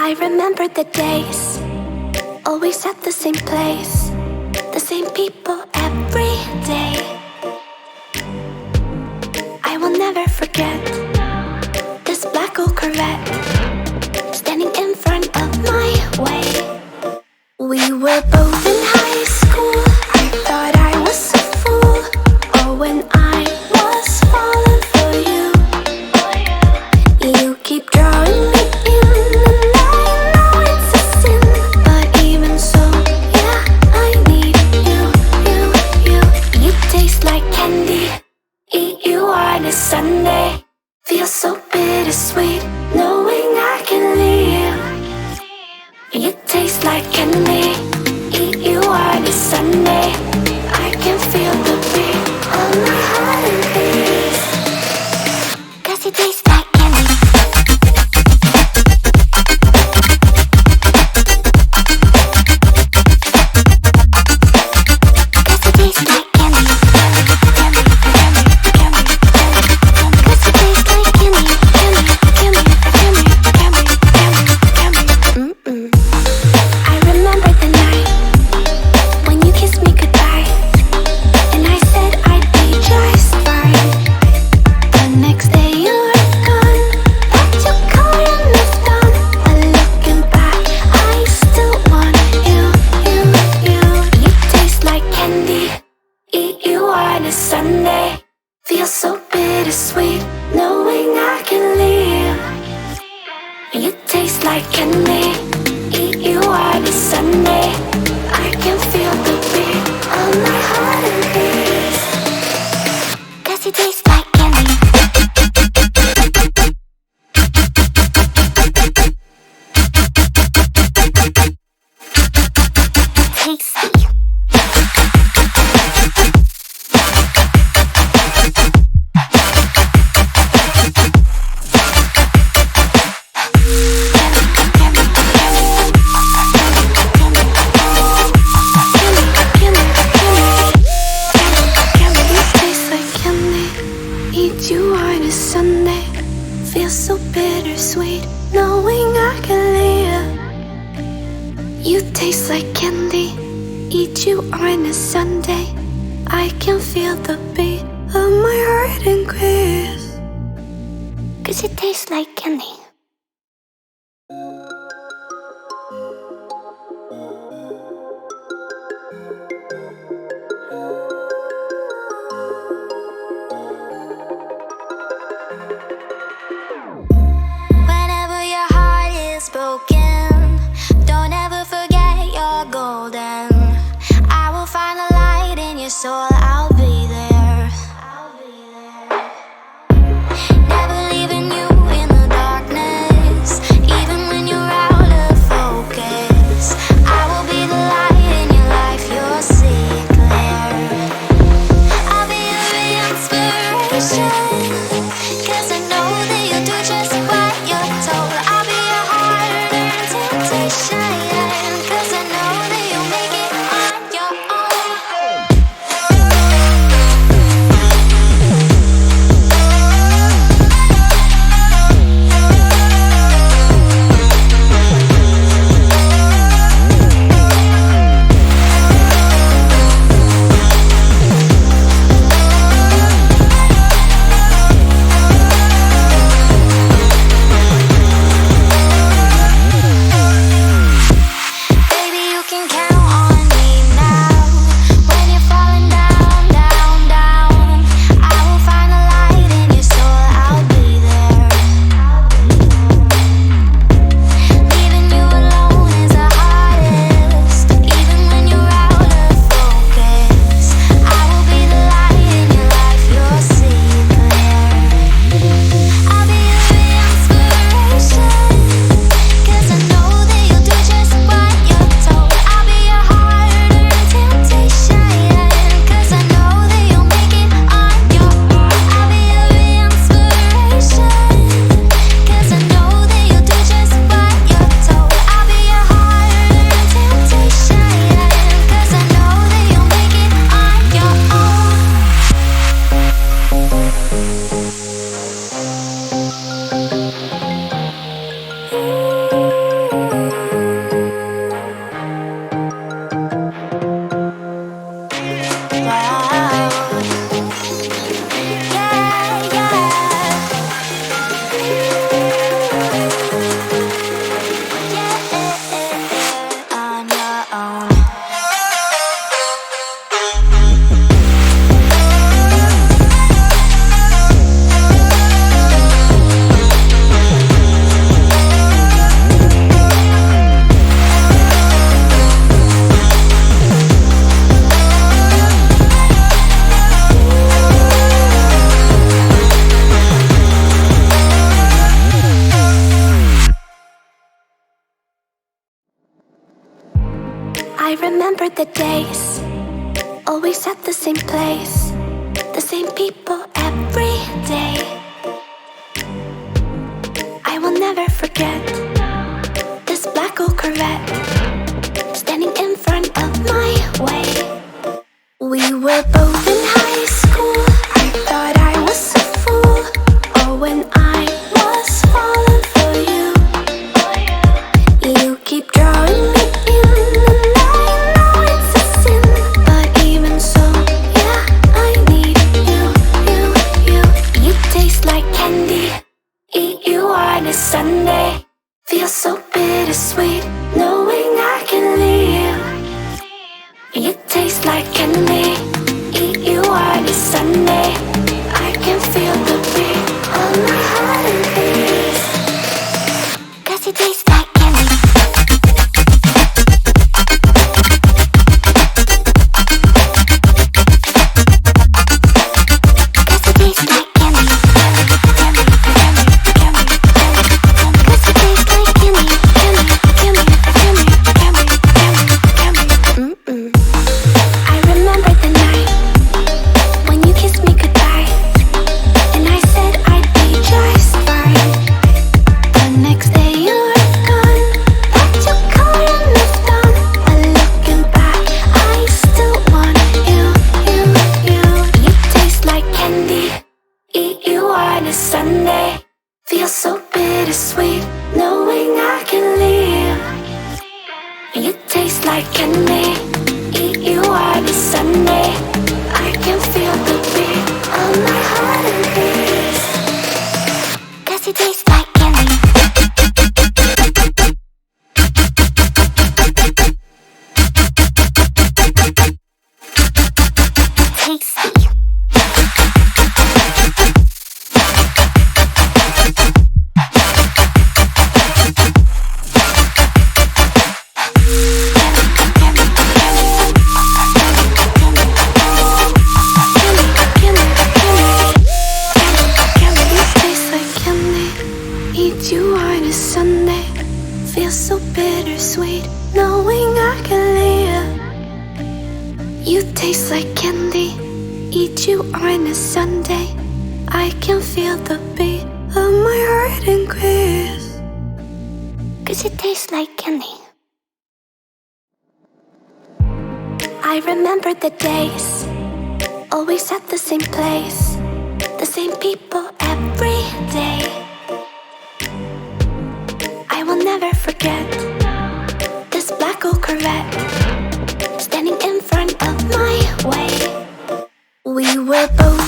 I remember the days, always at the same place, the same people every day. I will never forget this black old Corvette standing in front of my way. We were both in high school. I thought I was a fool. Oh, when I was falling for you. You keep drawing me in, and I know it's a sin, but even so, yeah, I need you, you. You taste like candy. Eat you on a Sunday. Feel so bittersweet, knowing I can leave. You taste like candy. Eat you on a Sunday. I can feel the beat of my heart and beats. 'Cause you taste like candy. Sunday, feel so bittersweet, knowing I can leave. You taste like candy. Eat you on a Sunday. I can feel the beat of my heart and beats. 'Cause you taste like candy. Tasty. You on a Sunday, feel so bittersweet, knowing I can leave. You taste like candy. Eat you on a Sunday. I can feel the beat of my heart increase. 'Cause it tastes like candy. Broken, don't ever forget you're golden. I will find a light in your soul, I'll be there. Never leaving you in the darkness, even when you're out of focus. I will be the light in your life, you'll see it clear. I'll be your inspiration, 'cause I know that you'll do just what you're told. I'll be your heart I remember the days, always at the same place, the same people every day. I will never forget this black old Corvette standing in front of my way. We were both in high school. I thought I was a fool. Oh, when I was falling for you. You keep drawing me in, and I know it's a sin, but even so, yeah, I need you, you, you. You taste like candy. Eat you on a Sunday. Feel so bittersweet, knowing I can leave. You taste like candy. Eat you on a Sunday. I can feel the beat of my heart and peace. 'Cause you taste like candy. Sunday, feel so bittersweet, knowing I can leave. You taste like candy. Eat you on a Sunday. I can feel the beat of my heart and peace. 'Cause you taste like candy. Tasty. Eat you on a Sunday. Feel so bittersweet, knowing I can leave. You taste like candy. Eat you on a Sunday. I can feel the beat of my heart increase. 'Cause it tastes like candy. I remember the days, always at the same place, the same people every day. I will never forget this black old Corvette standing in front of my way. We were both